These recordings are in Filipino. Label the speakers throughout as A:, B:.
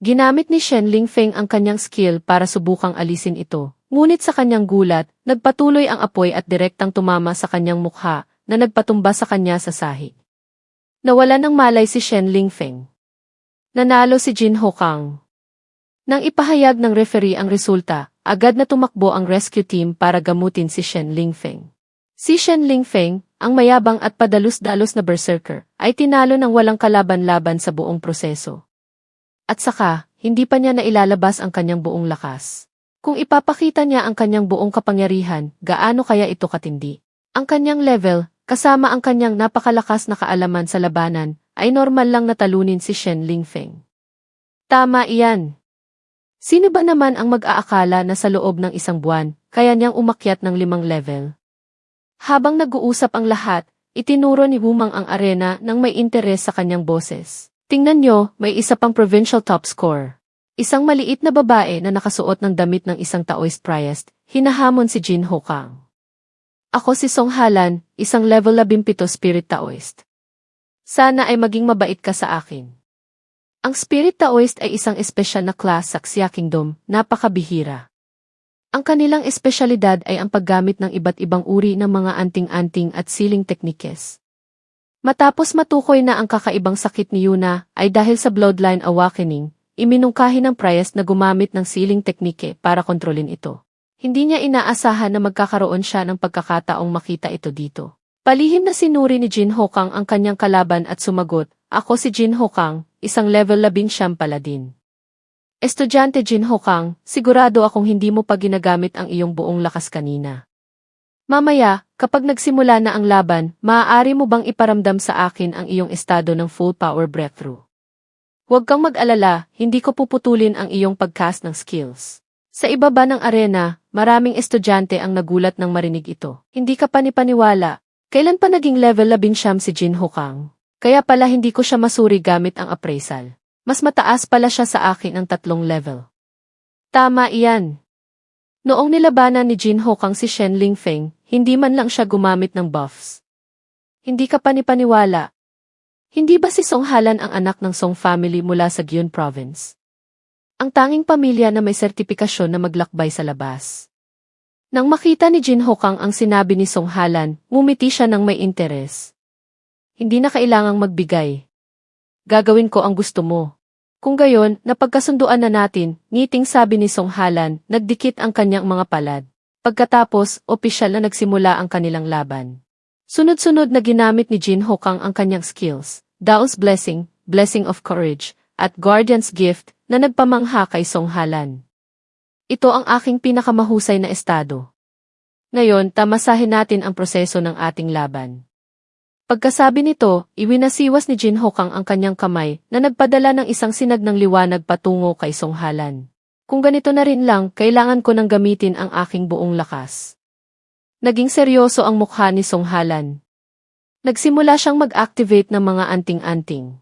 A: Ginamit ni Shen Lingfeng ang kanyang skill para subukang alisin ito. Ngunit sa kanyang gulat, nagpatuloy ang apoy at direktang tumama sa kanyang mukha na nagpatumba sa kanya sa sahig. Nawala ng malay si Shen Lingfeng. Nanalo si Jin Hokang. Nang ipahayag ng referee ang resulta, agad na tumakbo ang rescue team para gamutin si Shen Lingfeng. Si Shen Lingfeng, ang mayabang at padalos-dalos na berserker, ay tinalo ng walang kalaban-laban sa buong proseso. At saka, hindi pa niya nailalabas ang kanyang buong lakas. Kung ipapakita niya ang kanyang buong kapangyarihan, gaano kaya ito katindi? Ang kanyang level, kasama ang kanyang napakalakas na kaalaman sa labanan, ay normal lang na talunin si Shen Lingfeng. Tama iyan. Sino ba naman ang mag-aakala na sa loob ng isang buwan, kaya niyang umakyat ng 5 level? Habang nag-uusap ang lahat, itinuro ni Wumang ang arena nang may interes sa kanyang boses. Tingnan nyo, may isa pang provincial top score. Isang maliit na babae na nakasuot ng damit ng isang Taoist priest, hinahamon si Jin Hokang. Ako si Song Halan, isang level 17 spirit Taoist. Sana ay maging mabait ka sa akin. Ang spirit Taoist ay isang espesyal na class sa Xia Kingdom, napakabihira. Ang kanilang espesyalidad ay ang paggamit ng iba't ibang uri ng mga anting-anting at siling teknikes. Matapos matukoy na ang kakaibang sakit ni Yuna ay dahil sa bloodline awakening, iminungkahi ng priest na gumamit ng siling teknike para kontrolin ito. Hindi niya inaasahan na magkakaroon siya ng pagkakataong makita ito dito. Palihim na sinuri ni Jin Hokang ang kanyang kalaban at sumagot, ako si Jin Hokang, isang level 19 paladin. Estudyante Jin Hokang, sigurado akong hindi mo pa ginagamit ang iyong buong lakas kanina. Mamaya, kapag nagsimula na ang laban, maaari mo bang iparamdam sa akin ang iyong estado ng full power breakthrough? Huwag kang mag-alala, hindi ko puputulin ang iyong pagcast ng skills. Sa ibaba ng arena, maraming estudyante ang nagulat nang marinig ito. Hindi ka panipaniwala. Kailan pa naging level 19 si Jin Hokang? Kaya pala hindi ko siya masuri gamit ang appraisal. Mas mataas pala siya sa akin ang 3 level. Tama iyan. Noong nilabanan ni Jin Hokang si Shen Lingfeng, hindi man lang siya gumamit ng buffs. Hindi ka panipaniwala. Hindi ba si Song Halan ang anak ng Song family mula sa Gyun Province? Ang tanging pamilya na may sertipikasyon na maglakbay sa labas. Nang makita ni Jin Hokang ang sinabi ni Song Halan, ngumiti siya ng may interes. Hindi na kailangang magbigay. Gagawin ko ang gusto mo. Kung gayon, napagkasunduan na natin, ngiting sabi ni Song Halan, nagdikit ang kanyang mga palad. Pagkatapos, opisyal na nagsimula ang kanilang laban. Sunod-sunod na ginamit ni Jin Hokang ang kanyang skills, Dao's Blessing, Blessing of Courage, at Guardian's Gift, na nagpamangha kay Song Halan. Ito ang aking pinakamahusay na estado. Ngayon, tamasahin natin ang proseso ng ating laban. Pagkasabi nito, iwinasiwas ni Jin Hokang ang kanyang kamay na nagpadala ng isang sinag ng liwanag patungo kay Song Halan. Kung ganito na rin lang, kailangan ko nang gamitin ang aking buong lakas. Naging seryoso ang mukha ni Song Halan. Nagsimula siyang mag-activate ng mga anting-anting.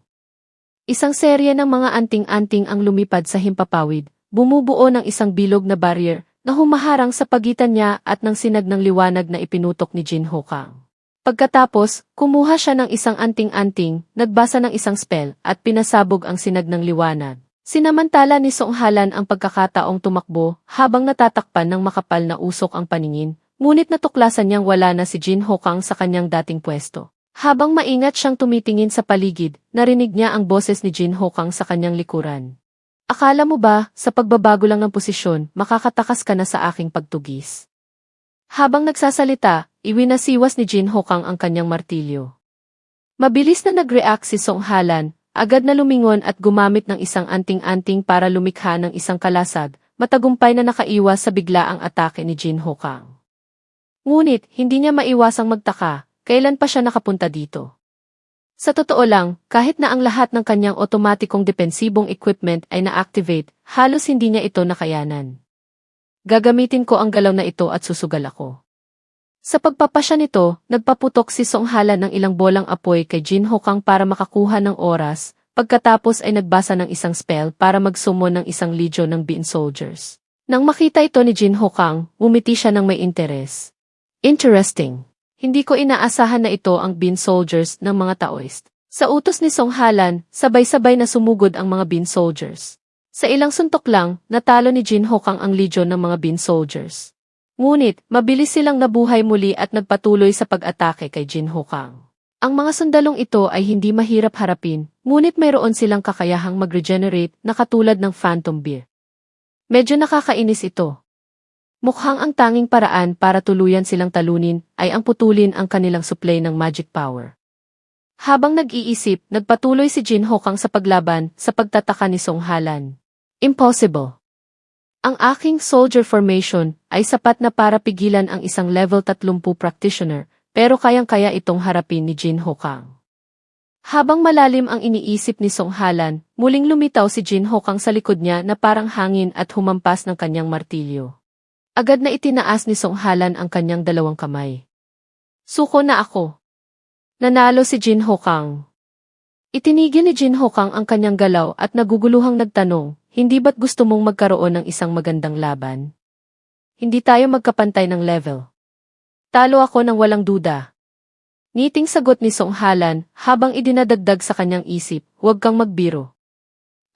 A: Isang serye ng mga anting-anting ang lumipad sa himpapawid, bumubuo ng isang bilog na barrier na humaharang sa pagitan niya at ng sinag ng liwanag na ipinutok ni Jin Hokang. Pagkatapos, kumuha siya ng isang anting-anting, nagbasa ng isang spell, at pinasabog ang sinag ng liwanag. Sinamantala ni Song Halan ang pagkakataong tumakbo, habang natatakpan ng makapal na usok ang paningin, ngunit natuklasan niyang wala na si Jin Hokang sa kanyang dating pwesto. Habang maingat siyang tumitingin sa paligid, narinig niya ang boses ni Jin Hokang sa kanyang likuran. Akala mo ba, sa pagbabago lang ng posisyon, makakatakas ka na sa aking pagtugis? Habang nagsasalita, iwinasiwas ni Jin Hokang ang kanyang martilyo. Mabilis na nag-react si Song Halan, agad na lumingon at gumamit ng isang anting-anting para lumikha ng isang kalasag, matagumpay na nakaiwas sa biglaang atake ni Jin Hokang. Ngunit, hindi niya maiwasang magtaka, kailan pa siya nakapunta dito. Sa totoo lang, kahit na ang lahat ng kanyang otomatikong depensibong equipment ay na-activate, halos hindi niya ito nakayanan. Gagamitin ko ang galaw na ito at susugal ako. Sa pagpapasya nito, nagpaputok si Song Halan ng ilang bolang apoy kay Jin Hokang para makakuha ng oras, pagkatapos ay nagbasa ng isang spell para mag-summon ng isang legion ng Bean Soldiers. Nang makita ito ni Jin Hokang, umiti siya ng may interes. Interesting. Hindi ko inaasahan na ito ang Bean Soldiers ng mga Taoist. Sa utos ni Song Halan, sabay-sabay na sumugod ang mga Bean Soldiers. Sa ilang suntok lang, natalo ni Jin Hokang ang legion ng mga Bean Soldiers. Ngunit, mabilis silang nabuhay muli at nagpatuloy sa pag-atake kay Jin Hokang. Ang mga sundalong ito ay hindi mahirap harapin, ngunit mayroon silang kakayahang mag-regenerate na katulad ng Phantom Bear. Medyo nakakainis ito. Mukhang ang tanging paraan para tuluyan silang talunin ay ang putulin ang kanilang supply ng magic power. Habang nag-iisip, nagpatuloy si Jin Hokang sa paglaban sa pagtataka ni Song Halan. Impossible. Ang aking soldier formation ay sapat na para pigilan ang isang level 30 practitioner, pero kayang-kaya itong harapin ni Jin Hokang. Habang malalim ang iniisip ni Song Halan, muling lumitaw si Jin Hokang sa likod niya na parang hangin at humampas ng kanyang martilyo. Agad na itinaas ni Song Halan ang kanyang dalawang kamay. Suko na ako. Nanalo si Jin Hokang. Itinigil ni Jin Hokang ang kanyang galaw at naguguluhang nagtanong, hindi ba't gusto mong magkaroon ng isang magandang laban? Hindi tayo magkapantay ng level. Talo ako ng walang duda. Ngiting sagot ni Song Halan habang idinadagdag sa kanyang isip, huwag kang magbiro.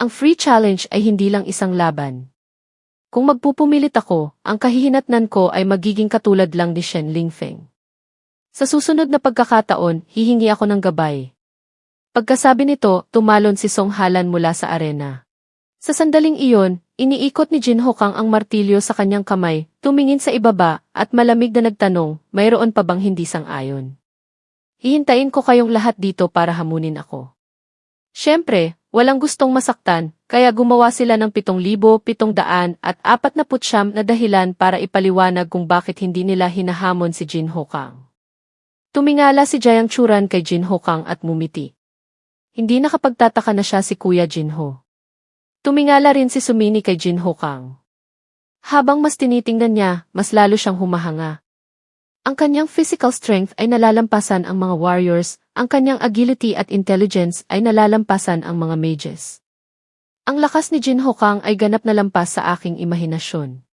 A: Ang free challenge ay hindi lang isang laban. Kung magpupumilit ako, ang kahihinatnan ko ay magiging katulad lang ni Shen Lingfeng. Sa susunod na pagkakataon, hihingi ako ng gabay. Pagkasabi nito, tumalon si Song Halan mula sa arena. Sa sandaling iyon, iniikot ni Jin Hokang ang martilyo sa kanyang kamay, tumingin sa ibaba, at malamig na nagtanong, mayroon pa bang hindi sang-ayon? Hihintayin ko kayong lahat dito para hamunin ako. Siyempre, walang gustong masaktan, kaya gumawa sila ng 7,749 na dahilan para ipaliwanag kung bakit hindi nila hinahamon si Jin Hokang. Tumingala si Jiang Churan kay Jin Hokang at mumiti. Hindi nakapagtataka na siya si Kuya Jinho. Tumingala rin si Sumini kay Jin Hokang. Habang mas tinitingnan niya, mas lalo siyang humahanga. Ang kanyang physical strength ay nalalampasan ang mga warriors, ang kanyang agility at intelligence ay nalalampasan ang mga mages. Ang lakas ni Jin Hokang ay ganap na lampas sa aking imahinasyon.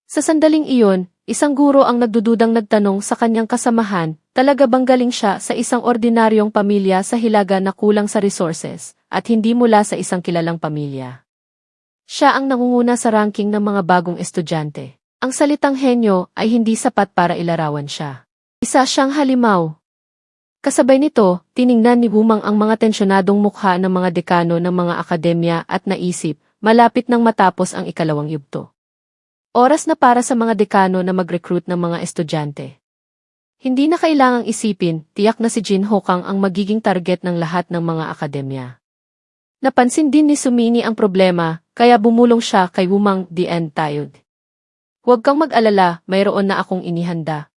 A: Sa sandaling iyon, isang guro ang nagdududang nagtanong sa kanyang kasamahan, talaga bang galing siya sa isang ordinaryong pamilya sa Hilaga na kulang sa resources, at hindi mula sa isang kilalang pamilya. Siya ang nangunguna sa ranking ng mga bagong estudyante. Ang salitang henyo ay hindi sapat para ilarawan siya. Isa siyang halimaw. Kasabay nito, tiningnan ni Wumang ang mga tensyonadong mukha ng mga dekano ng mga akademya at naisip, malapit nang matapos ang ikalawang yugto. Oras na para sa mga dekano na mag-recruit ng mga estudyante. Hindi na kailangang isipin, tiyak na si Jin Hokang ang magiging target ng lahat ng mga akademya. Napansin din ni Sumini ang problema, kaya bumulong siya kay Wumang the end tired. Huwag kang mag-alala, mayroon na akong inihanda.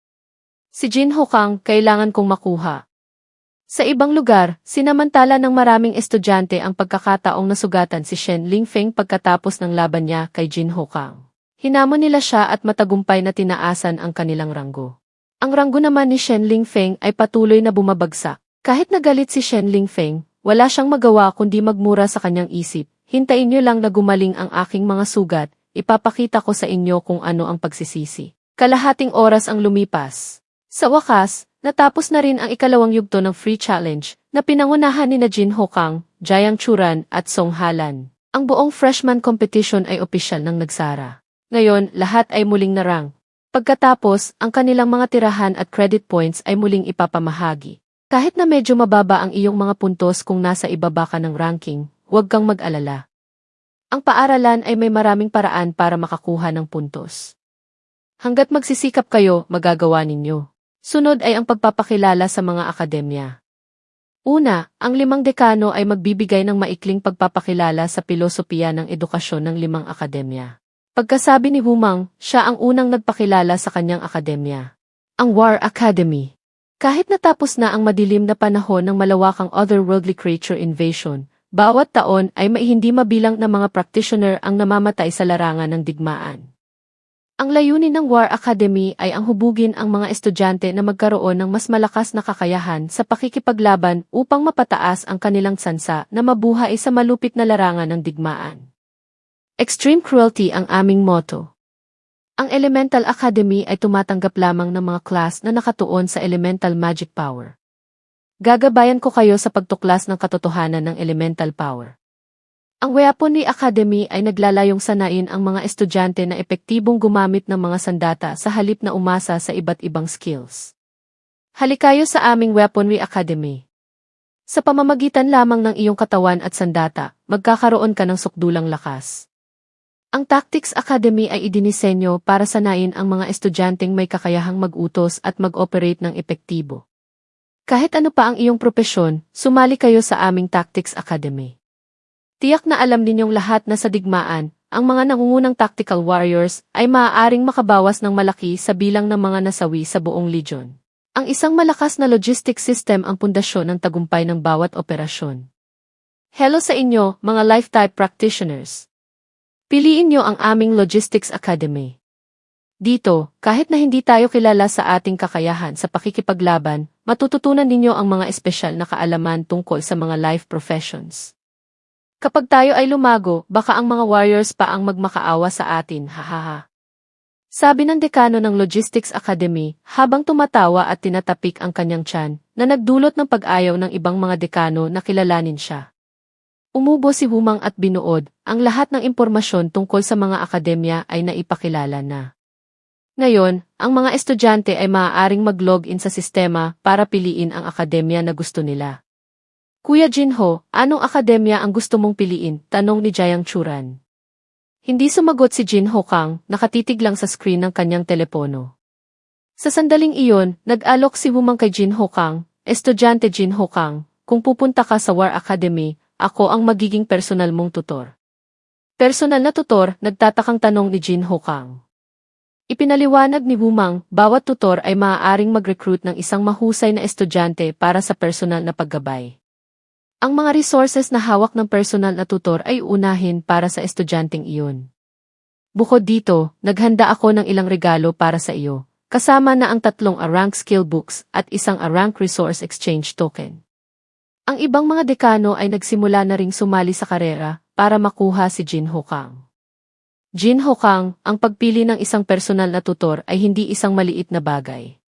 A: Si Jin Hokang kailangan kong makuha. Sa ibang lugar, sinamantala ng maraming estudyante ang pagkakataong nasugatan si Shen Lingfeng pagkatapos ng laban niya kay Jin Hokang. Hinamon nila siya at matagumpay na tinaasan ang kanilang ranggo. Ang ranggo naman ni Shen Lingfeng ay patuloy na bumabagsak. Kahit nagalit si Shen Lingfeng, wala siyang magawa kundi magmura sa kanyang isip. Hintayin niyo lang na gumaling ang aking mga sugat, ipapakita ko sa inyo kung ano ang pagsisisi. Kalahating oras ang lumipas. Sa wakas, natapos na rin ang ikalawang yugto ng free challenge na pinangunahan ni Jin Hokang, Jiang Churan at Song Halan. Ang buong freshman competition ay opisyal nang nagsara. Ngayon, lahat ay muling narang. Pagkatapos, ang kanilang mga tirahan at credit points ay muling ipapamahagi. Kahit na medyo mababa ang iyong mga puntos kung nasa ibaba ka ng ranking, huwag kang mag-alala. Ang paaralan ay may maraming paraan para makakuha ng puntos. Hanggat magsisikap kayo, magagawa ninyo. Sunod ay ang pagpapakilala sa mga akademya. Una, ang 5 dekano ay magbibigay ng maikling pagpapakilala sa pilosopiya ng edukasyon ng 5 akademya. Pagkasabi ni Wumang, siya ang unang nagpakilala sa kanyang akademya. Ang War Academy. Kahit natapos na ang madilim na panahon ng malawakang otherworldly creature invasion, bawat taon ay may hindi mabilang na mga practitioner ang namamatay sa larangan ng digmaan. Ang layunin ng War Academy ay ang hubugin ang mga estudyante na magkaroon ng mas malakas na kakayahan sa pakikipaglaban upang mapataas ang kanilang tsansa na mabuhay sa malupit na larangan ng digmaan. Extreme cruelty ang aming motto. Ang Elemental Academy ay tumatanggap lamang ng mga class na nakatuon sa elemental magic power. Gagabayan ko kayo sa pagtuklas ng katotohanan ng elemental power. Ang Weaponry Academy ay naglalayong sanayin ang mga estudyante na epektibong gumamit ng mga sandata sa halip na umasa sa iba't ibang skills. Halikayo sa aming Weaponry Academy. Sa pamamagitan lamang ng iyong katawan at sandata, magkakaroon ka ng sukdulang lakas. Ang Tactics Academy ay idinisenyo para sanayin ang mga estudyanteng may kakayahang mag-utos at mag-operate ng epektibo. Kahit ano pa ang iyong propesyon, sumali kayo sa aming Tactics Academy. Tiyak na alam ninyong lahat na sa digmaan, ang mga nangungunang tactical warriors ay maaaring makabawas ng malaki sa bilang ng mga nasawi sa buong legion. Ang isang malakas na logistic system ang pundasyon ng tagumpay ng bawat operasyon. Hello sa inyo, mga life-type practitioners. Piliin niyo ang aming Logistics Academy. Dito, kahit na hindi tayo kilala sa ating kakayahan sa pakikipaglaban, matututunan ninyo ang mga espesyal na kaalaman tungkol sa mga life professions. Kapag tayo ay lumago, baka ang mga warriors pa ang magmakaawa sa atin, hahaha. Sabi ng dekano ng Logistics Academy, habang tumatawa at tinatapik ang kanyang tiyan, na nagdulot ng pag-ayaw ng ibang mga dekano na kilalanin siya. Umubo si Humang at binuod, ang lahat ng impormasyon tungkol sa mga akademya ay naipakilala na. Ngayon, ang mga estudyante ay maaaring mag-log-in sa sistema para piliin ang akademya na gusto nila. Kuya Jinho, anong akademya ang gusto mong piliin? Tanong ni Jiang Churan. Hindi sumagot si Jinho Kang, nakatitig lang sa screen ng kanyang telepono. Sa sandaling iyon, nag-alok si Humang kay Jinho Kang, estudyante Jinho Kang, kung pupunta ka sa War Academy, ako ang magiging personal mong tutor. Personal na tutor, nagtatakang tanong ni Jinho Kang. Ipinaliwanag ni Humang, bawat tutor ay maaaring mag-recruit ng isang mahusay na estudyante para sa personal na paggabay. Ang mga resources na hawak ng personal na tutor ay unahin para sa estudyanteng iyon. Bukod dito, naghanda ako ng ilang regalo para sa iyo, kasama na ang 3 A-Rank skill books at isang A-Rank resource exchange token. Ang ibang mga dekano ay nagsimula na ring sumali sa karera para makuha si Jinho Kang. Jinho Kang, ang pagpili ng isang personal na tutor ay hindi isang maliit na bagay.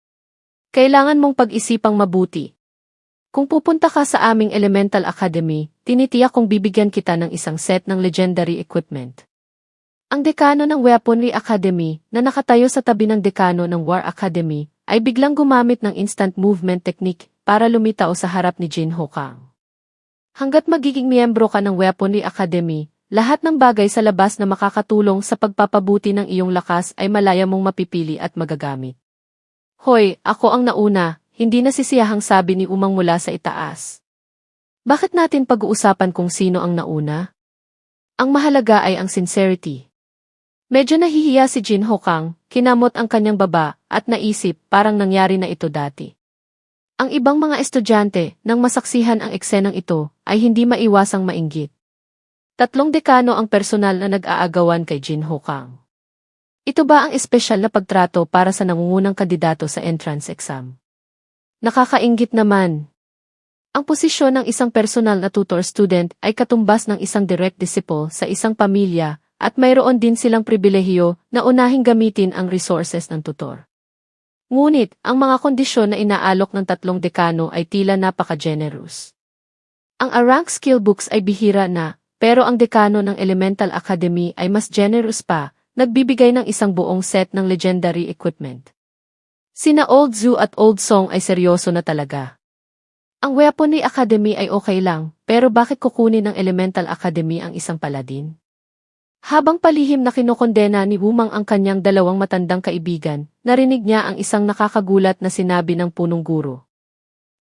A: Kailangan mong pag-isipang mabuti. Kung pupunta ka sa aming Elemental Academy, tinitiyak kong bibigyan kita ng isang set ng legendary equipment. Ang dekano ng Weaponry Academy, na nakatayo sa tabi ng dekano ng War Academy, ay biglang gumamit ng instant movement technique para lumitaw sa harap ni Jinho Kang. Hanggat magiging miyembro ka ng Weaponry Academy, lahat ng bagay sa labas na makakatulong sa pagpapabuti ng iyong lakas ay malaya mong mapipili at magagamit. Hoy, ako ang nauna. Hindi nasisiyahang sabi ni Umang mula sa itaas. Bakit natin pag-uusapan kung sino ang nauna? Ang mahalaga ay ang sincerity. Medyo nahihiya si Jinho Kang, kinamot ang kanyang baba, at naisip parang nangyari na ito dati. Ang ibang mga estudyante, nang masaksihan ang eksenang ito, ay hindi maiwasang mainggit. 3 dekano ang personal na nag-aagawan kay Jinho Kang. Ito ba ang espesyal na pagtrato para sa nangungunang kandidato sa entrance exam? Nakakainggit naman. Ang posisyon ng isang personal na tutor student ay katumbas ng isang direct disciple sa isang pamilya at mayroon din silang pribilehiyo na unahing gamitin ang resources ng tutor. Ngunit, ang mga kondisyon na inaalok ng 3 dekano ay tila napaka-generous. Ang A-Rank skill books ay bihira na, pero ang dekano ng Elemental Academy ay mas generous pa, nagbibigay ng isang buong set ng legendary equipment. Sina Old Zhu at Old Song ay seryoso na talaga. Ang Weaponry Academy ay okay lang, pero bakit kukunin ng Elemental Academy ang isang paladin? Habang palihim na kinokondena ni Wumang ang kanyang 2 matandang kaibigan, narinig niya ang isang nakakagulat na sinabi ng punong guro.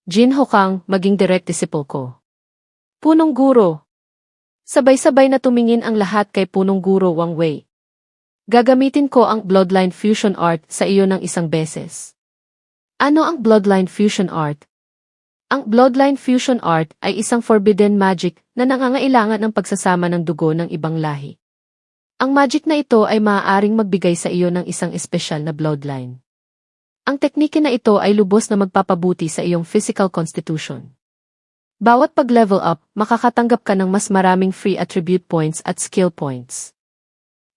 A: Jinho Kang, maging direct disciple ko. Punong guro. Sabay-sabay na tumingin ang lahat kay punong guro Wang Wei. Gagamitin ko ang Bloodline Fusion Art sa iyo ng 1 beses. Ano ang Bloodline Fusion Art? Ang Bloodline Fusion Art ay isang forbidden magic na nangangailangan ng pagsasama ng dugo ng ibang lahi. Ang magic na ito ay maaaring magbigay sa iyo ng isang espesyal na bloodline. Ang teknike na ito ay lubos na magpapabuti sa iyong physical constitution. Bawat pag-level up, makakatanggap ka ng mas maraming free attribute points at skill points.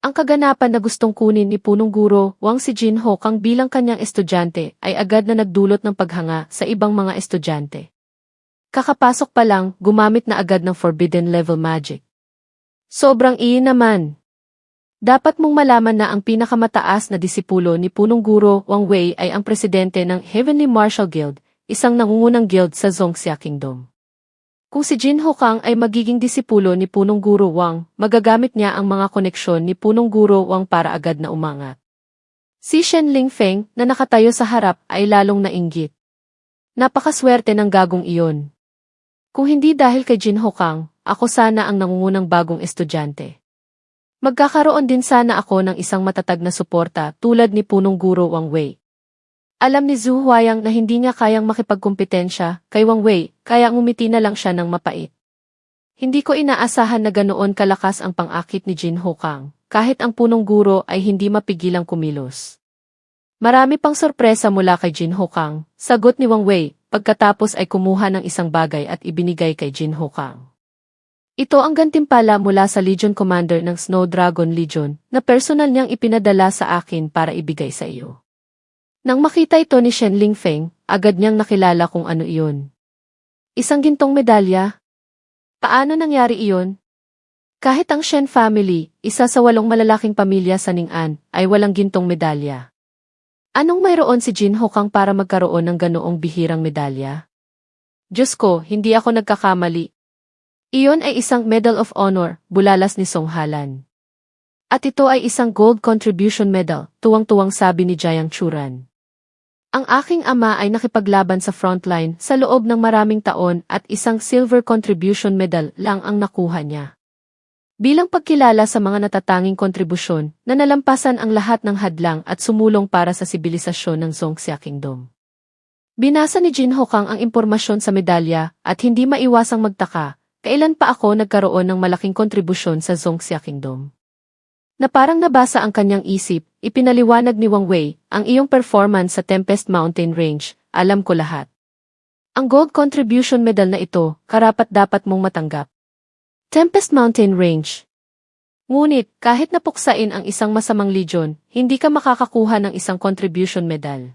A: Ang kaganapan na gustong kunin ni punong guro Wang si Jinho Kang bilang kanyang estudyante ay agad na nagdulot ng paghanga sa ibang mga estudyante. Kakapasok pa lang, gumamit na agad ng forbidden level magic. Sobrang iyon naman. Dapat mong malaman na ang pinakamataas na disipulo ni punong guro Wang Wei ay ang presidente ng Heavenly Martial Guild, isang nangungunang guild sa Zhongxia Kingdom. Kung si Jin Hokang ay magiging disipulo ni punong guro Wang, magagamit niya ang mga koneksyon ni punong guro Wang para agad na umangat. Si Shen Lingfeng na nakatayo sa harap ay lalong nainggit. Napakaswerte ng gagong iyon. Kung hindi dahil kay Jin Hokang, ako sana ang nangungunang bagong estudyante. Magkakaroon din sana ako ng isang matatag na suporta tulad ni punong guro Wang Wei. Alam ni Zhu Huayang na hindi niya kayang makipagkumpetensya kay Wang Wei, kaya ngumiti na lang siya ng mapait. Hindi ko inaasahan na ganoon kalakas ang pang-akit ni Jin Hokang, kahit ang punong guro ay hindi mapigilang kumilos. Marami pang sorpresa mula kay Jin Hokang, sagot ni Wang Wei, pagkatapos ay kumuha ng isang bagay at ibinigay kay Jin Hokang. Ito ang gantimpala mula sa Legion Commander ng Snow Dragon Legion na personal niyang ipinadala sa akin para ibigay sa iyo. Nang makita ito ni Shen Lingfeng, agad niyang nakilala kung ano iyon. Isang gintong medalya? Paano nangyari iyon? Kahit ang Shen family, isa sa 8 malalaking pamilya sa Ning'an, ay walang gintong medalya. Anong mayroon si Jin Hokang para magkaroon ng ganoong bihirang medalya? Diyos ko, hindi ako nagkakamali. Iyon ay isang Medal of Honor, bulalas ni Song Halan. At ito ay isang Gold Contribution Medal, tuwang-tuwang sabi ni Jiang Churan. Ang aking ama ay nakipaglaban sa frontline sa loob ng maraming taon at isang Silver Contribution Medal lang ang nakuha niya. Bilang pagkilala sa mga natatanging kontribusyon na nalampasan ang lahat ng hadlang at sumulong para sa sibilisasyon ng Zhongxia Kingdom. Binasa ni Jin Hokang ang impormasyon sa medalya at hindi maiwasang magtaka. Kailan pa ako nagkaroon ng malaking kontribusyon sa Zhongxia Kingdom? Na parang nabasa ang kanyang isip, ipinaliwanag ni Wang Wei, ang iyong performance sa Tempest Mountain Range, alam ko lahat. Ang Gold Contribution Medal na ito, karapat-dapat mong matanggap. Tempest Mountain Range. Ngunit, kahit napuksain ang isang masamang legion, hindi ka makakakuha ng isang Contribution Medal.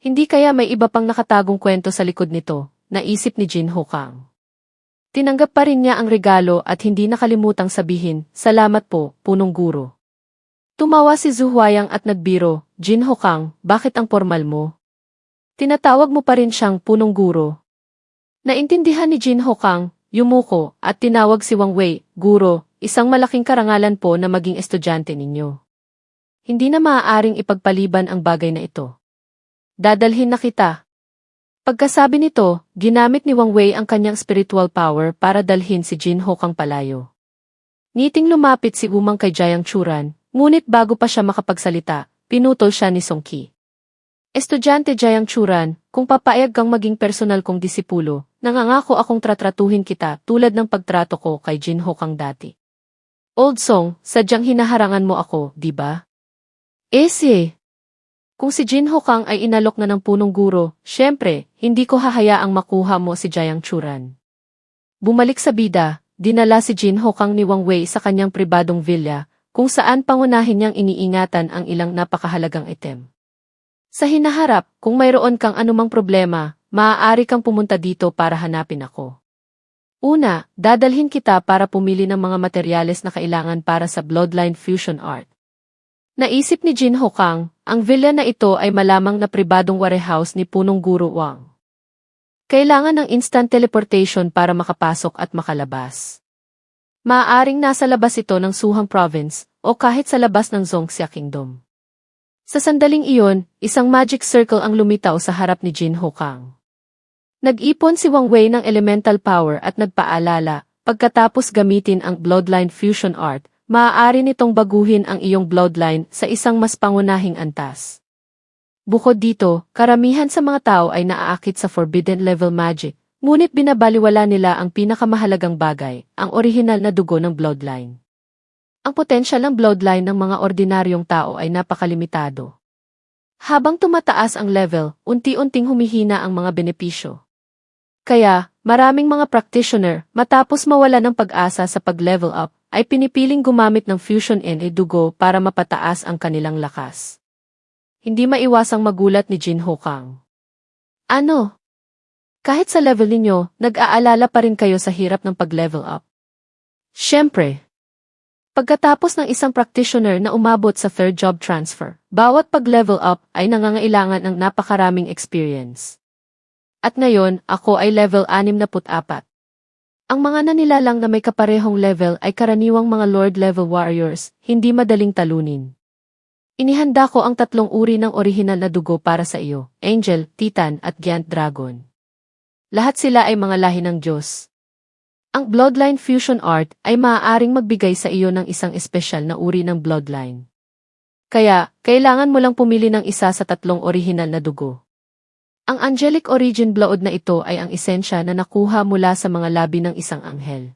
A: Hindi kaya may iba pang nakatagong kwento sa likod nito, naisip ni Jin Hokang. Tinanggap pa rin niya ang regalo at hindi nakalimutang sabihin, salamat po, punong guro. Tumawa si Zhu Huayang at nagbiro, Jin Hokang, bakit ang formal mo? Tinatawag mo pa rin siyang punong guro. Naintindihan ni Jin Hokang, yumuko, at tinawag si Wang Wei, guro, isang malaking karangalan po na maging estudyante ninyo. Hindi na maaaring ipagpaliban ang bagay na ito. Dadalhin na kita. Pagkasabi nito, ginamit ni Wang Wei ang kanyang spiritual power para dalhin si Jin Hokang palayo. Ngiting lumapit si Umang kay Jiang Churan, ngunit bago pa siya makapagsalita, pinutol siya ni Song Qi. Estudyante Jiang Churan, kung papayag kang maging personal kong disipulo, nangangako akong tratratuhin kita tulad ng pagtrato ko kay Jin Hokang dati. Old Song, sadyang hinaharangan mo ako, di ba? Kung si Jin Hokang ay inalok na ng punong guro, syempre, hindi ko hahayaang makuha mo si Jiang Churan. Bumalik sa bida, dinala si Jin Hokang ni Wang Wei sa kanyang pribadong villa, kung saan pangunahin niyang iniingatan ang ilang napakahalagang item. Sa hinaharap, kung mayroon kang anumang problema, maaari kang pumunta dito para hanapin ako. Una, dadalhin kita para pumili ng mga materyales na kailangan para sa Bloodline Fusion Art. Naisip ni Jin Hokang, ang villa na ito ay malamang na pribadong warehouse ni punong guro Wang. Kailangan ng instant teleportation para makapasok at makalabas. Maaaring nasa labas ito ng Suhang Province o kahit sa labas ng Zhongxia Kingdom. Sa sandaling iyon, isang magic circle ang lumitaw sa harap ni Jin Hokang. Nag-ipon si Wang Wei ng elemental power at nagpaalala, pagkatapos gamitin ang Bloodline Fusion Art, maaari nitong baguhin ang iyong bloodline sa isang mas pangunahing antas. Bukod dito, karamihan sa mga tao ay naaakit sa forbidden level magic, ngunit binabaliwala nila ang pinakamahalagang bagay, ang orihinal na dugo ng bloodline. Ang potensyal ng bloodline ng mga ordinaryong tao ay napakalimitado. Habang tumataas ang level, unti-unting humihina ang mga benepisyo. Kaya, maraming mga practitioner, matapos mawala ng pag-asa sa pag-level up, ay pinipiling gumamit ng fusion NA dugo para mapataas ang kanilang lakas. Hindi maiwasang magulat ni Jin Hokang. Ano? Kahit sa level ninyo, nag-aalala pa rin kayo sa hirap ng pag-level up. Siyempre. Pagkatapos ng isang practitioner na umabot sa third job transfer, bawat pag-level up ay nangangailangan ng napakaraming experience. At ngayon, ako ay level 64. Ang mga nanilalang na may kaparehong level ay karaniwang mga Lord-level warriors, hindi madaling talunin. Inihanda ko ang 3 uri ng orihinal na dugo para sa iyo, Angel, Titan at Giant Dragon. Lahat sila ay mga lahi ng Diyos. Ang Bloodline Fusion Art ay maaaring magbigay sa iyo ng isang espesyal na uri ng bloodline. Kaya, kailangan mo lang pumili ng isa sa 3 orihinal na dugo. Ang Angelic Origin Blood na ito ay ang esensya na nakuha mula sa mga labi ng isang anghel.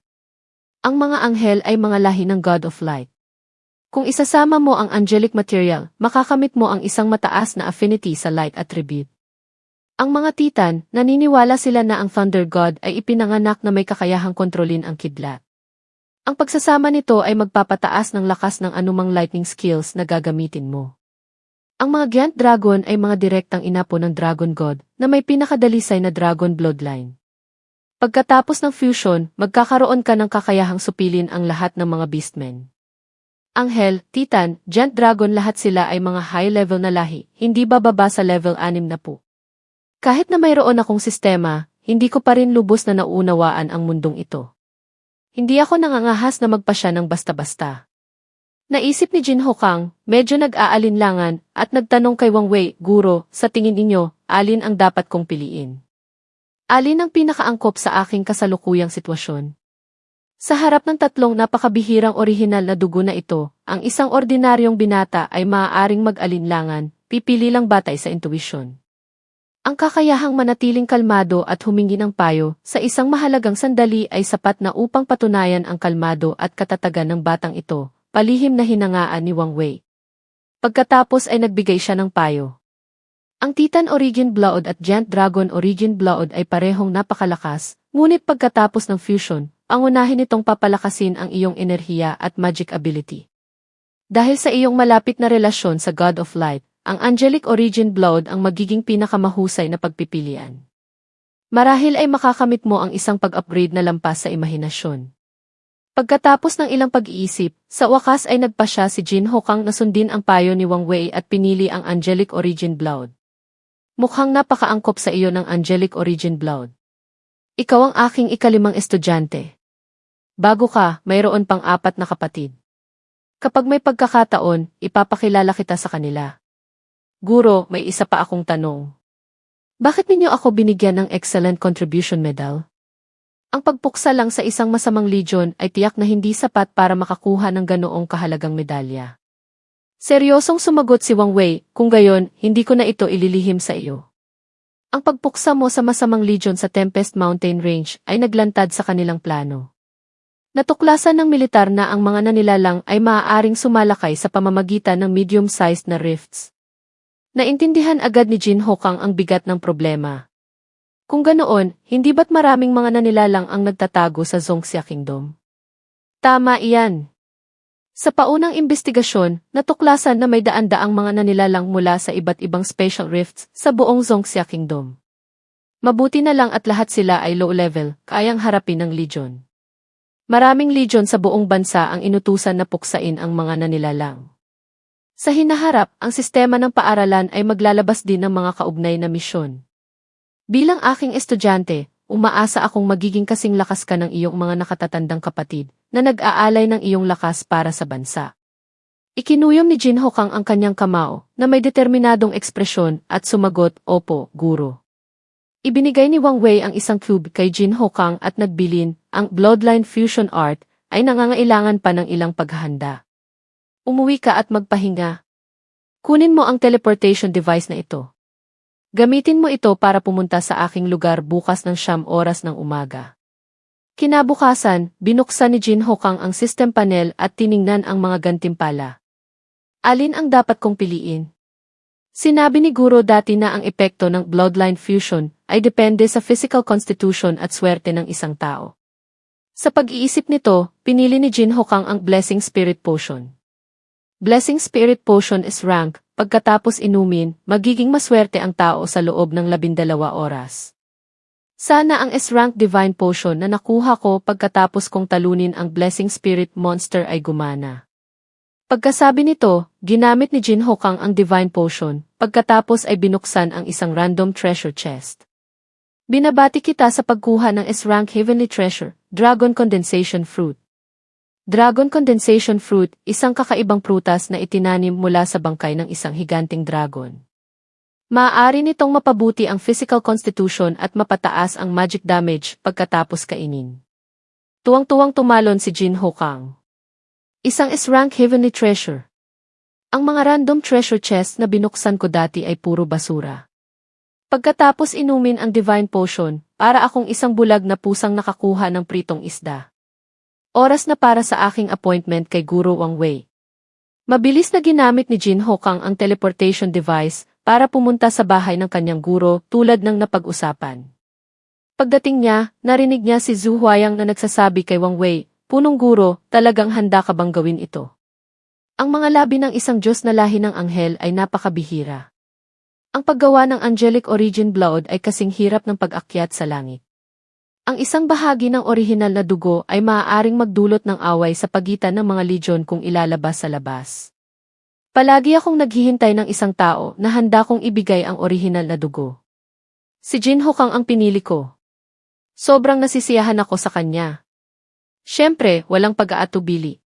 A: Ang mga anghel ay mga lahi ng God of Light. Kung isasama mo ang angelic material, makakamit mo ang isang mataas na affinity sa light attribute. Ang mga Titan, naniniwala sila na ang Thunder God ay ipinanganak na may kakayahang kontrolin ang kidlat. Ang pagsasama nito ay magpapataas ng lakas ng anumang lightning skills na gagamitin mo. Ang mga Giant Dragon ay mga direktang inapo ng Dragon God na may pinakadalisay na Dragon Bloodline. Pagkatapos ng fusion, magkakaroon ka ng kakayahang supilin ang lahat ng mga Beastmen. Anghel, Titan, Giant Dragon lahat sila ay mga high-level na lahi, hindi bababa sa level 60. Kahit na mayroon akong sistema, hindi ko pa rin lubos na nauunawaan ang mundong ito. Hindi ako nangangahas na magpasya ng basta-basta. Naisip ni Jin Hokang, medyo nag-aalinlangan, at nagtanong kay Wang Wei, Guro, sa tingin ninyo, alin ang dapat kong piliin? Alin ang pinakaangkop sa aking kasalukuyang sitwasyon? Sa harap ng 3 napakabihirang orihinal na dugo na ito, ang isang ordinaryong binata ay maaaring mag-alinlangan, pipili lang batay sa intuition. Ang kakayahang manatiling kalmado at humingi ng payo sa isang mahalagang sandali ay sapat na upang patunayan ang kalmado at katatagan ng batang ito, palihim na hinangaan ni Wang Wei. Pagkatapos ay nagbigay siya ng payo. Ang Titan Origin Blood at Giant Dragon Origin Blood ay parehong napakalakas, ngunit pagkatapos ng fusion, ang unahin nitong papalakasin ang iyong enerhiya at magic ability. Dahil sa iyong malapit na relasyon sa God of Light, ang Angelic Origin Blood ang magiging pinakamahusay na pagpipilian. Marahil ay makakamit mo ang isang pag-upgrade na lampas sa imahinasyon. Pagkatapos ng ilang pag-iisip, sa wakas ay nagpasya si Jin Hokang na sundin ang payo ni Wang Wei at pinili ang Angelic Origin Blood. Mukhang napakaangkop sa iyo ng Angelic Origin Blood. Ikaw ang aking ikalimang estudyante. Bago ka, mayroon pang 4 na kapatid. Kapag may pagkakataon, ipapakilala kita sa kanila. Guro, may isa pa akong tanong. Bakit ninyo ako binigyan ng Excellent Contribution Medal? Ang pagpuksa lang sa isang masamang legion ay tiyak na hindi sapat para makakuha ng ganoong kahalagang medalya. Seryosong sumagot si Wang Wei, kung gayon, hindi ko na ito ililihim sa iyo. Ang pagpuksa mo sa masamang legion sa Tempest Mountain Range ay naglantad sa kanilang plano. Natuklasan ng militar na ang mga nanilalang ay maaaring sumalakay sa pamamagitan ng medium-sized na rifts. Naintindihan agad ni Jin Hokang ang bigat ng problema. Kung ganoon, hindi ba't maraming mga nanilalang ang nagtatago sa Zongxia Kingdom? Tama iyan. Sa paunang investigasyon, natuklasan na may daan-daang mga nanilalang mula sa iba't ibang special rifts sa buong Zongxia Kingdom. Mabuti na lang at lahat sila ay low-level, kayang harapin ng legion. Maraming legion sa buong bansa ang inutusan na puksain ang mga nanilalang. Sa hinaharap, ang sistema ng paaralan ay maglalabas din ng mga kaugnay na misyon. Bilang aking estudyante, umaasa akong magiging kasing lakas ka ng iyong mga nakatatandang kapatid na nag-aalay ng iyong lakas para sa bansa. Ikinuyom ni Jin Hokang ang kanyang kamao na may determinadong ekspresyon at sumagot, Opo, Guro. Ibinigay ni Wang Wei ang isang cube kay Jin Hokang at nagbilin, ang Bloodline Fusion Art ay nangangailangan pa ng ilang paghahanda. Umuwi ka at magpahinga. Kunin mo ang teleportation device na ito. Gamitin mo ito para pumunta sa aking lugar bukas ng 9 oras ng umaga. Kinabukasan, binuksan ni Jin Hokang ang system panel at tiningnan ang mga gantimpala. Alin ang dapat kong piliin? Sinabi ni Guro dati na ang epekto ng bloodline fusion ay depende sa physical constitution at swerte ng isang tao. Sa pag-iisip nito, pinili ni Jin Hokang ang Blessing Spirit Potion. Blessing Spirit Potion is rank, pagkatapos inumin, magiging maswerte ang tao sa loob ng 12 oras. Sana ang S-rank Divine Potion na nakuha ko pagkatapos kong talunin ang Blessing Spirit Monster ay gumana. Pagkasabi nito, ginamit ni Jin Hokang ang Divine Potion, pagkatapos ay binuksan ang isang random treasure chest. Binabati kita sa pagkuha ng S-rank Heavenly Treasure, Dragon Condensation Fruit. Dragon Condensation Fruit, isang kakaibang prutas na itinanim mula sa bangkay ng isang higanting dragon. Maaari nitong mapabuti ang physical constitution at mapataas ang magic damage pagkatapos kainin. Tuwang-tuwang tumalon si Jin Hokang. Isang S-rank Heavenly Treasure. Ang mga random treasure chest na binuksan ko dati ay puro basura. Pagkatapos inumin ang Divine Potion, para akong isang bulag na pusang nakakuha ng pritong isda. Oras na para sa aking appointment kay Guro Wang Wei. Mabilis na ginamit ni Jin Hokang ang teleportation device para pumunta sa bahay ng kanyang guro tulad ng napag-usapan. Pagdating niya, narinig niya si Zhu Huayang na nagsasabi kay Wang Wei, "Punong guro, talagang handa ka bang gawin ito?" Ang mga labi ng isang Diyos na lahi ng anghel ay napakabihira. Ang paggawa ng angelic origin blood ay kasing hirap ng pag-akyat sa langit. Ang isang bahagi ng orihinal na dugo ay maaaring magdulot ng away sa pagitan ng mga legion kung ilalabas sa labas. Palagi akong naghihintay ng isang tao na handa kong ibigay ang orihinal na dugo. Si Jin Hokang ang pinili ko. Sobrang nasisiyahan ako sa kanya. Siyempre, walang pag-aatubili.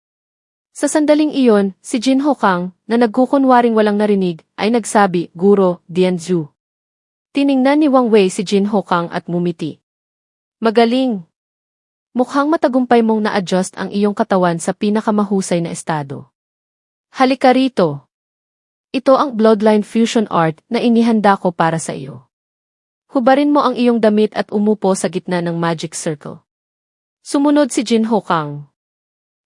A: Sa sandaling iyon, si Jin Hokang, na nagkukunwaring walang narinig, ay nagsabi, "Guro, Dianzu." Tiningnan ni Wang Wei si Jin Hokang at mumiti. "Magaling. Mukhang matagumpay mong na-adjust ang iyong katawan sa pinakamahusay na estado. Halika rito. Ito ang Bloodline Fusion Art na inihanda ko para sa iyo. Hubarin mo ang iyong damit at umupo sa gitna ng magic circle." Sumunod si Jin Hokang.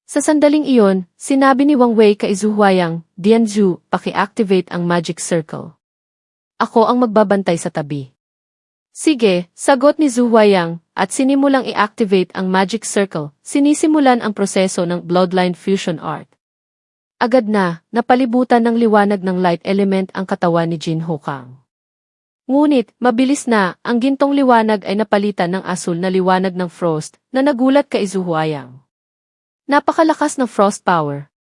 A: Sa sandaling iyon, sinabi ni Wang Wei kay Zhu Huayang, "Dianzu, paki-activate ang magic circle. Ako ang magbabantay sa tabi." "Sige," sagot ni Zhu Huayang, at sinimulang i-activate ang magic circle. Sinisimulan ang proseso ng Bloodline Fusion Art. Agad na, napalibutan ng liwanag ng light element ang katawan ni Jin Hokang. Ngunit, mabilis na, ang gintong liwanag ay napalitan ng asul na liwanag ng frost, na nagulat kay Zhu Huayang. Napakalakas ng frost power.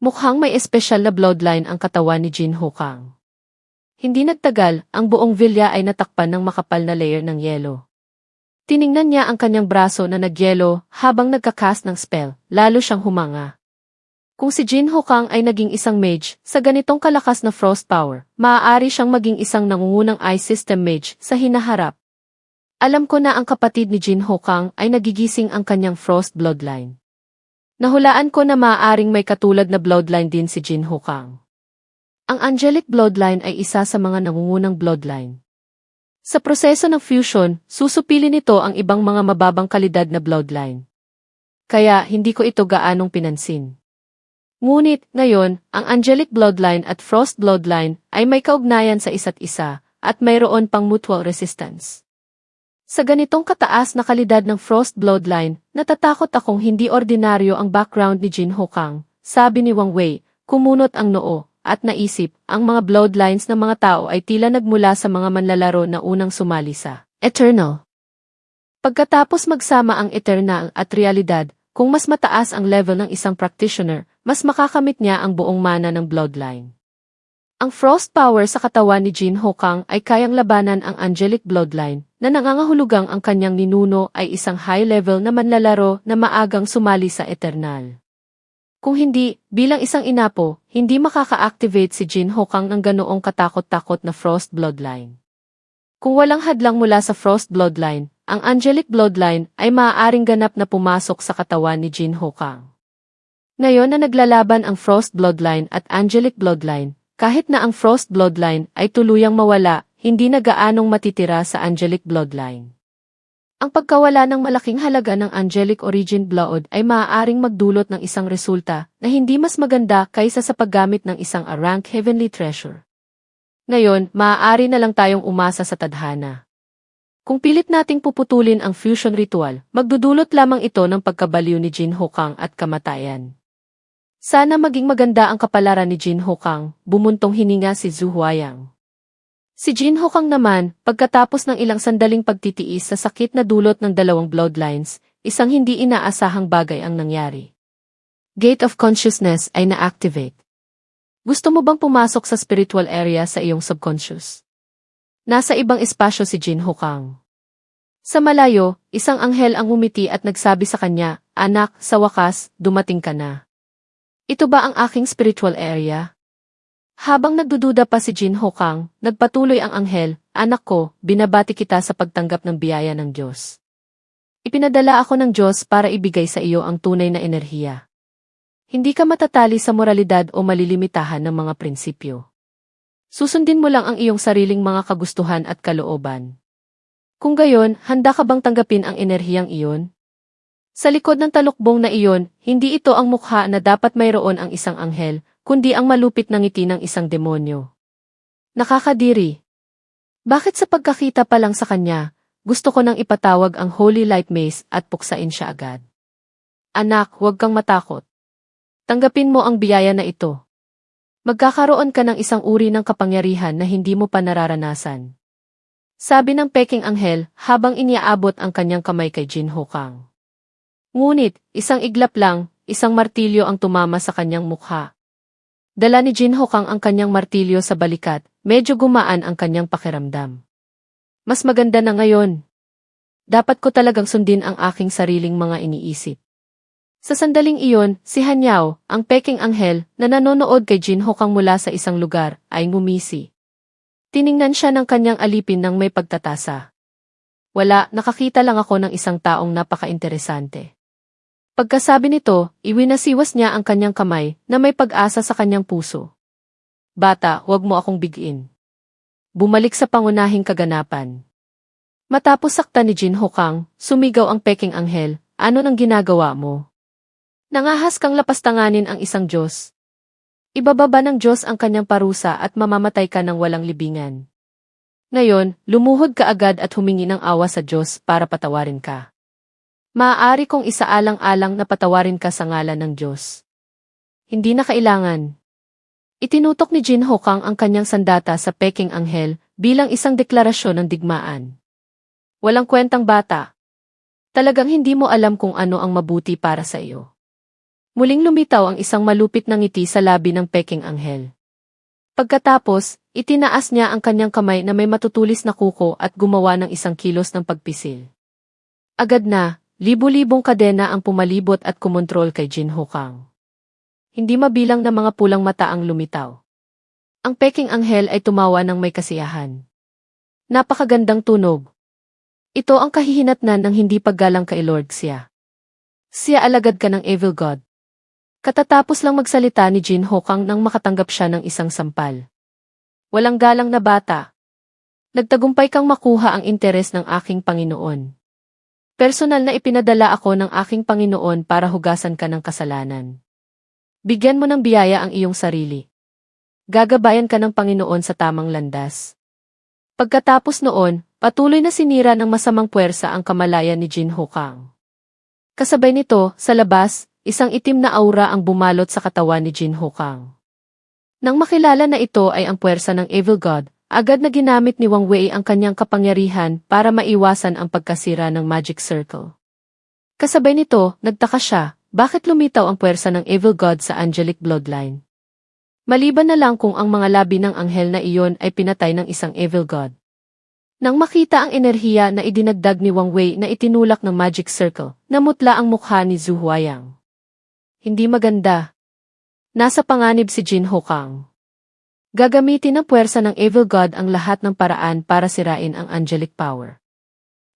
A: Mukhang may espesyal na bloodline ang katawan ni Jin Hokang. Hindi nagtagal, ang buong villa ay natakpan ng makapal na layer ng yelo. Tiningnan niya ang kanyang braso na nagyelo habang nagkakast ng spell, lalo siyang humanga. Kung si Jin Hokang ay naging isang mage, sa ganitong kalakas na frost power, maaari siyang maging isang nangungunang ice system mage sa hinaharap. Alam ko na ang kapatid ni Jin Hokang ay nagigising ang kanyang frost bloodline. Nahulaan ko na maaaring may katulad na bloodline din si Jin Hokang. Ang angelic bloodline ay isa sa mga nangungunang bloodline. Sa proseso ng fusion, susupili nito ang ibang mga mababang kalidad na bloodline. Kaya, hindi ko ito gaanong pinansin. Ngunit, ngayon, ang angelic bloodline at frost bloodline ay may kaugnayan sa isa't isa, at mayroon pang mutual resistance. Sa ganitong kataas na kalidad ng frost bloodline, natatakot akong hindi ordinaryo ang background ni Jin Hokang, sabi ni Wang Wei, kumunot ang noo, at naisip, ang mga bloodlines ng mga tao ay tila nagmula sa mga manlalaro na unang sumali sa Eternal. Pagkatapos magsama ang Eternal at realidad, kung mas mataas ang level ng isang practitioner, mas makakamit niya ang buong mana ng bloodline. Ang frost power sa katawan ni Jin Hokang ay kayang labanan ang angelic bloodline, na nangangahulugang ang kanyang ninuno ay isang high-level na manlalaro na maagang sumali sa Eternal. Kung hindi, bilang isang inapo, hindi makaka-activate si Jin Hokang ng ganoong katakot-takot na frost bloodline. Kung walang hadlang mula sa frost bloodline, ang angelic bloodline ay maaaring ganap na pumasok sa katawan ni Jin Hokang. Ngayon na naglalaban ang frost bloodline at angelic bloodline, kahit na ang frost bloodline ay tuluyang mawala, hindi na gaanong matitira sa angelic bloodline. Ang pagkawala ng malaking halaga ng angelic origin blood ay maaaring magdulot ng isang resulta na hindi mas maganda kaysa sa paggamit ng isang A-rank heavenly treasure. Ngayon, maaari na lang tayong umasa sa tadhana. Kung pilit nating puputulin ang fusion ritual, magdudulot lamang ito ng pagkabaliw ni Jin Hokang at kamatayan. Sana maging maganda ang kapalaran ni Jin Hokang, bumuntong hininga si Zhu Huayang. Si Jin Hokang naman, pagkatapos ng ilang sandaling pagtitiis sa sakit na dulot ng dalawang bloodlines, isang hindi inaasahang bagay ang nangyari. Gate of Consciousness ay na-activate. Gusto mo bang pumasok sa spiritual area sa iyong subconscious? Nasa ibang espasyo si Jin Hokang. Sa malayo, isang anghel ang humiti at nagsabi sa kanya, "Anak, sa wakas, dumating ka na. Ito ba ang aking spiritual area?" Habang nagdududa pa si Jin Hokang, nagpatuloy ang anghel, "Anak ko, binabati kita sa pagtanggap ng biyaya ng Diyos. Ipinadala ako ng Diyos para ibigay sa iyo ang tunay na enerhiya. Hindi ka matatali sa moralidad o malilimitahan ng mga prinsipyo. Susundin mo lang ang iyong sariling mga kagustuhan at kalooban. Kung gayon, handa ka bang tanggapin ang enerhiyang iyon?" Sa likod ng talukbong na iyon, hindi ito ang mukha na dapat mayroon ang isang anghel, kundi ang malupit na ngiti ng isang demonyo. Nakakadiri. Bakit sa pagkakita pa lang sa kanya, gusto ko nang ipatawag ang Holy Light Mace at puksain siya agad. Anak, huwag kang matakot. Tanggapin mo ang biyaya na ito. Magkakaroon ka ng isang uri ng kapangyarihan na hindi mo pa nararanasan. Sabi ng peking anghel habang iniaabot ang kanyang kamay kay Jin Hokang. Ngunit, isang iglap lang, isang martilyo ang tumama sa kanyang mukha. Dala ni Jin Hokang ang kanyang martilyo sa balikat, medyo gumaan ang kanyang pakiramdam. Mas maganda na ngayon. Dapat ko talagang sundin ang aking sariling mga iniisip. Sa sandaling iyon, si Han Yao, ang peking anghel, na nanonood kay Jin Hokang mula sa isang lugar, ay ngumisi. Tiningnan siya ng kanyang alipin ng may pagtatasa. Wala, nakakita lang ako ng isang taong napaka-interesante. Pagkasabi nito, iwinasiwas niya ang kanyang kamay na may pag-asa sa kanyang puso. Bata, huwag mo akong bigin. Bumalik sa pangunahing kaganapan. Matapos saktan ni Jin Hokang, sumigaw ang peking anghel, "Ano nang ginagawa mo? Nangahas kang lapastanganin ang isang Diyos. Ibababa ng Diyos ang kanyang parusa at mamamatay ka ng walang libingan. Ngayon, lumuhod ka agad at humingi ng awa sa Diyos para patawarin ka. Maaari kong isaalang-alang na patawarin ka sa ngalan ng Diyos." Hindi na kailangan. Itinutok ni Jin Hokang ang kanyang sandata sa peking anghel bilang isang deklarasyon ng digmaan. Walang kwentang bata. Talagang hindi mo alam kung ano ang mabuti para sa iyo. Muling lumitaw ang isang malupit na ngiti sa labi ng peking anghel. Pagkatapos, itinaas niya ang kanyang kamay na may matutulis na kuko at gumawa ng isang kilos ng pagpisil. Agad na, libu-libong kadena ang pumalibot at kumontrol kay Jin Hokang. Hindi mabilang na mga pulang mata ang lumitaw. Ang peking anghel ay tumawa ng may kasiyahan. Napakagandang tunog. Ito ang kahihinatnan ng hindi paggalang kay Lord Xia. Siya alagad ka ng Evil God. Katatapos lang magsalita ni Jin Hokang nang makatanggap siya ng isang sampal. Walang galang na bata. Nagtagumpay kang makuha ang interes ng aking Panginoon. Personal na ipinadala ako ng aking Panginoon para hugasan ka ng kasalanan. Bigyan mo ng biyaya ang iyong sarili. Gagabayan ka ng Panginoon sa tamang landas. Pagkatapos noon, patuloy na sinira ng masamang puwersa ang kamalayan ni Jin Hokang. Kasabay nito, sa labas, isang itim na aura ang bumalot sa katawan ni Jin Hokang. Nang makilala na ito ay ang puwersa ng Evil God, agad na ginamit ni Wang Wei ang kanyang kapangyarihan para maiwasan ang pagkasira ng Magic Circle. Kasabay nito, nagtaka siya, bakit lumitaw ang puwersa ng Evil God sa Angelic Bloodline? Maliban na lang kung ang mga labi ng anghel na iyon ay pinatay ng isang Evil God. Nang makita ang enerhiya na idinagdag ni Wang Wei na itinulak ng Magic Circle, namutla ang mukha ni Zhu Huayang. Hindi maganda. Nasa panganib si Jin Hokang. Gagamitin ng puwersa ng Evil God ang lahat ng paraan para sirain ang angelic power.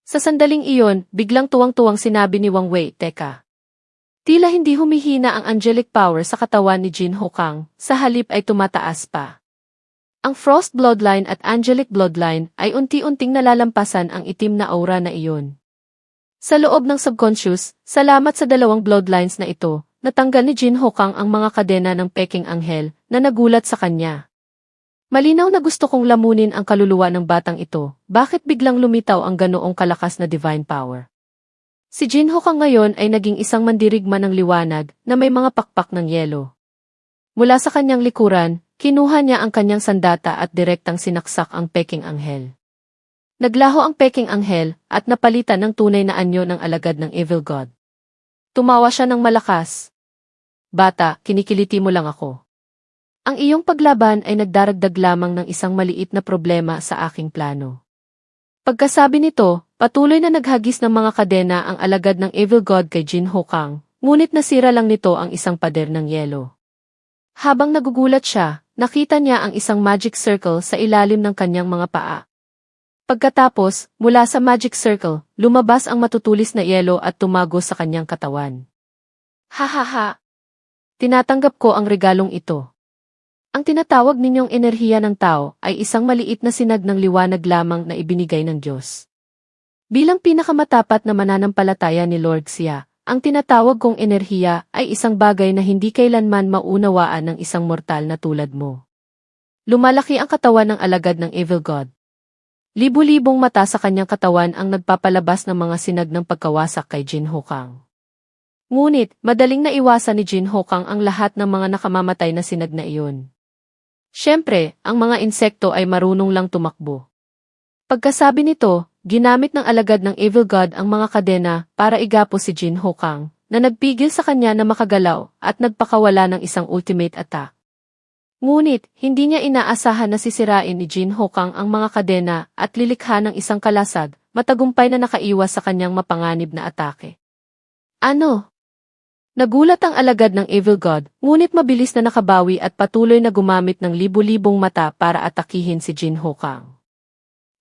A: Sa sandaling iyon, biglang tuwang-tuwang sinabi ni Wang Wei, "Teka." Tila hindi humihina ang angelic power sa katawan ni Jin Hokang, sa halip ay tumataas pa. Ang Frost Bloodline at Angelic Bloodline ay unti-unting nalalampasan ang itim na aura na iyon. Sa loob ng subconscious, salamat sa dalawang bloodlines na ito, natanggal ni Jin Hokang ang mga kadena ng peking anghel na nagulat sa kanya. Malinaw na gusto kong lamunin ang kaluluwa ng batang ito, bakit biglang lumitaw ang ganoong kalakas na divine power? Si Jin Hokang ngayon ay naging isang mandirigma ng liwanag na may mga pakpak ng yelo. Mula sa kanyang likuran, Kinuha niya ang kanyang sandata at direktang sinaksak ang peking anghel. Naglaho ang peking anghel at napalitan ng tunay na anyo ng alagad ng evil god. Tumawa siya ng malakas. Bata, kinikiliti mo lang ako. Ang iyong paglaban ay nagdaragdag lamang ng isang maliit na problema sa aking plano. Pagkasabi nito, patuloy na naghagis ng mga kadena ang alagad ng evil god kay Jin Hokang, ngunit nasira lang nito ang isang pader ng yelo. Habang nagugulat siya, nakita niya ang isang magic circle sa ilalim ng kanyang mga paa. Pagkatapos, mula sa magic circle, lumabas ang matutulis na yelo at tumago sa kanyang katawan. Ha! Tinatanggap ko ang regalong ito. Ang tinatawag ninyong enerhiya ng tao ay isang maliit na sinag ng liwanag lamang na ibinigay ng Diyos. Bilang pinakamatapat na mananampalataya ni Lord Xia, ang tinatawag kong enerhiya ay isang bagay na hindi kailanman maunawaan ng isang mortal na tulad mo. Lumalaki ang katawan ng alagad ng evil god. Libu-libong mata sa kanyang katawan ang nagpapalabas ng mga sinag ng pagkawasak kay Jin Hokang. Ngunit, madaling naiwasan ni Jin Hokang ang lahat ng mga nakamamatay na sinag na iyon. Siyempre, ang mga insekto ay marunong lang tumakbo. Pagkasabi nito, ginamit ng alagad ng evil god ang mga kadena para igapo si Jin Hokang, na nagpigil sa kanya na makagalaw at nagpakawala ng isang ultimate attack. Ngunit, hindi niya inaasahan na sisirain ni Jin Hokang ang mga kadena at lilikha ng isang kalasag, matagumpay na nakaiwas sa kanyang mapanganib na atake. Ano? Nagulat ang alagad ng evil god, ngunit mabilis na nakabawi at patuloy na gumamit ng libu-libong mata para atakihin si Jin Hokang.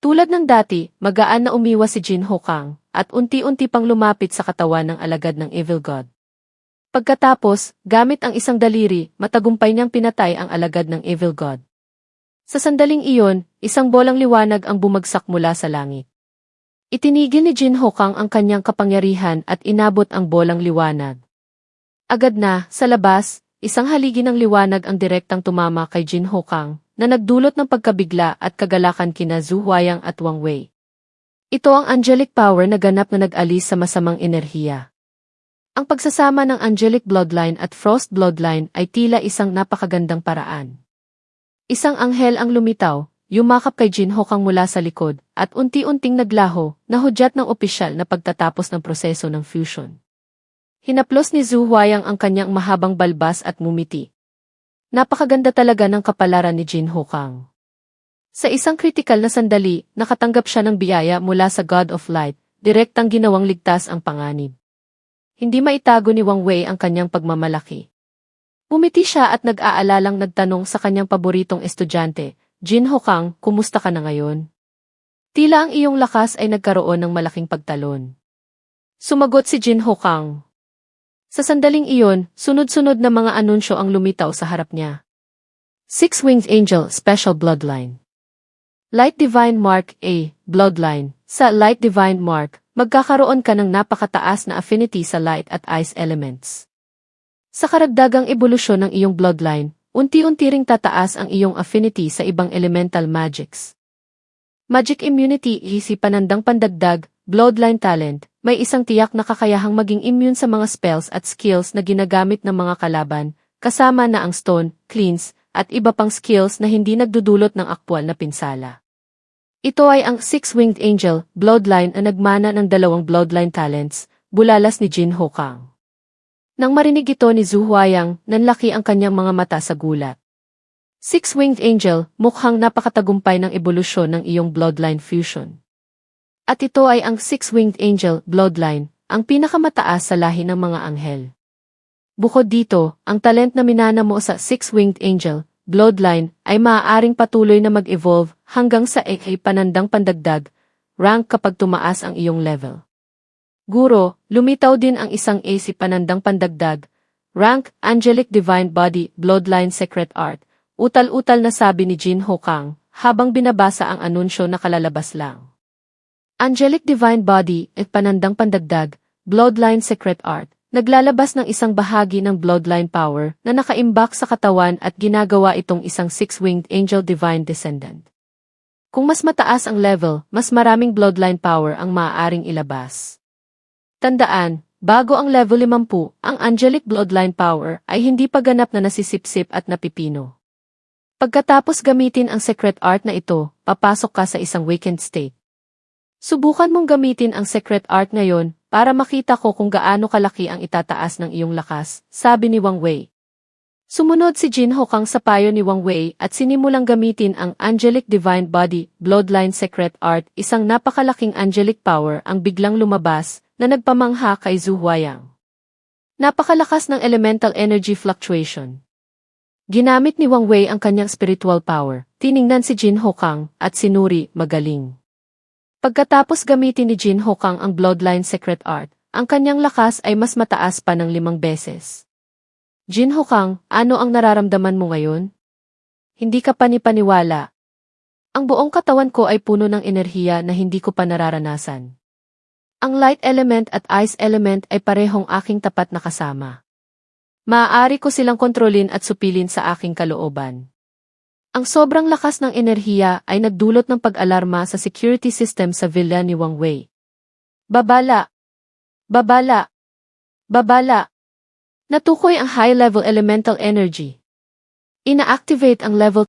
A: Tulad ng dati, magaan na umiwas si Jin Hokang, at unti-unti pang lumapit sa katawan ng alagad ng evil god. Pagkatapos, gamit ang isang daliri, matagumpay niyang pinatay ang alagad ng evil god. Sa sandaling iyon, isang bolang liwanag ang bumagsak mula sa langit. Itinigil ni Jin Hokang ang kanyang kapangyarihan at inabot ang bolang liwanag. Agad na, sa labas, isang haligi ng liwanag ang direktang tumama kay Jin Hokang, na nagdulot ng pagkabigla at kagalakan kina Zhu Huayang at Wang Wei. Ito ang angelic power na ganap na nag-alis sa masamang enerhiya. Ang pagsasama ng angelic bloodline at frost bloodline ay tila isang napakagandang paraan. Isang anghel ang lumitaw, yumakap kay Jin Hokang mula sa likod, at unti-unting naglaho, na hudyat ng opisyal na pagtatapos ng proseso ng fusion. Hinaplos ni Zhu Huayang ang kanyang mahabang balbas at ngumiti. Napakaganda talaga ng kapalaran ni Jin Hokang. Sa isang kritikal na sandali, nakatanggap siya ng biyaya mula sa God of Light, direktang ginawang ligtas ang panganib. Hindi maitago ni Wang Wei ang kanyang pagmamalaki. Umiti siya at nag-aalalang nagtanong sa kanyang paboritong estudyante, Jin Hokang, kumusta ka na ngayon? Tila ang iyong lakas ay nagkaroon ng malaking pagtalon. Sumagot si Jin Hokang. Sa sandaling iyon, sunod-sunod na mga anunsyo ang lumitaw sa harap niya. Six-Winged Angel Special Bloodline. Light Divine Mark A. Bloodline. Sa Light Divine Mark, magkakaroon ka ng napakataas na affinity sa light at ice elements. Sa karagdagang ebolusyon ng iyong bloodline, unti-unti ring tataas ang iyong affinity sa ibang elemental magics. Magic Immunity si panandang pandagdag, bloodline talent, may isang tiyak na kakayahang maging immune sa mga spells at skills na ginagamit ng mga kalaban, kasama na ang stone, cleanse, at iba pang skills na hindi nagdudulot ng aktwal na pinsala. Ito ay ang Six-Winged Angel, bloodline na nagmana ng dalawang bloodline talents, bulalas ni Jin Hokang. Nang marinig ito ni Zhu Huayang, nanlaki ang kanyang mga mata sa gulat. Six-Winged Angel, mukhang napakatagumpay ng ebolusyon ng iyong bloodline fusion. At ito ay ang Six-Winged Angel, bloodline, ang pinakamataas sa lahi ng mga anghel. Bukod dito, ang talent na minana mo sa Six-Winged Angel, bloodline, ay maaaring patuloy na mag-evolve hanggang sa panandang pandagdag, rank kapag tumaas ang iyong level. Guro, lumitaw din ang isang panandang pandagdag, rank, Angelic Divine Body, Bloodline Secret Art, utal-utal na sabi ni Jin Hokang, habang binabasa ang anunsyo na kalalabas lang. Angelic Divine Body, panandang pandagdag, Bloodline Secret Art, naglalabas ng isang bahagi ng bloodline power na nakaimbak sa katawan at ginagawa itong isang Six-Winged Angel Divine Descendant. Kung mas mataas ang level, mas maraming bloodline power ang maaaring ilabas. Tandaan, bago ang level 50, ang angelic bloodline power ay hindi pa ganap na nasisipsip at napipino. Pagkatapos gamitin ang secret art na ito, papasok ka sa isang weakened state. Subukan mong gamitin ang secret art ngayon para makita ko kung gaano kalaki ang itataas ng iyong lakas, sabi ni Wang Wei. Sumunod si Jin Hokang sa payo ni Wang Wei at sinimulang gamitin ang Angelic Divine Body Bloodline Secret Art, isang napakalaking angelic power ang biglang lumabas na nagpamangha kay Zhu Huayang. Napakalakas ng elemental energy fluctuation. Ginamit ni Wang Wei ang kanyang spiritual power, tiningnan si Jin Hokang at sinuri, magaling. Pagkatapos gamitin ni Jin Hokang ang Bloodline Secret Art, ang kanyang lakas ay mas mataas pa ng 5 beses. Jin Hokang, ano ang nararamdaman mo ngayon? Hindi ka panipaniwala. Ang buong katawan ko ay puno ng enerhiya na hindi ko pa nararanasan. Ang light element at ice element ay parehong aking tapat na kasama. Maaari ko silang kontrolin at supilin sa aking kalooban. Ang sobrang lakas ng enerhiya ay nagdulot ng pag-alarma sa security system sa villa ni Wang Wei. Babala! Babala! Babala! Natukoy ang high-level elemental energy. Ina-activate ang level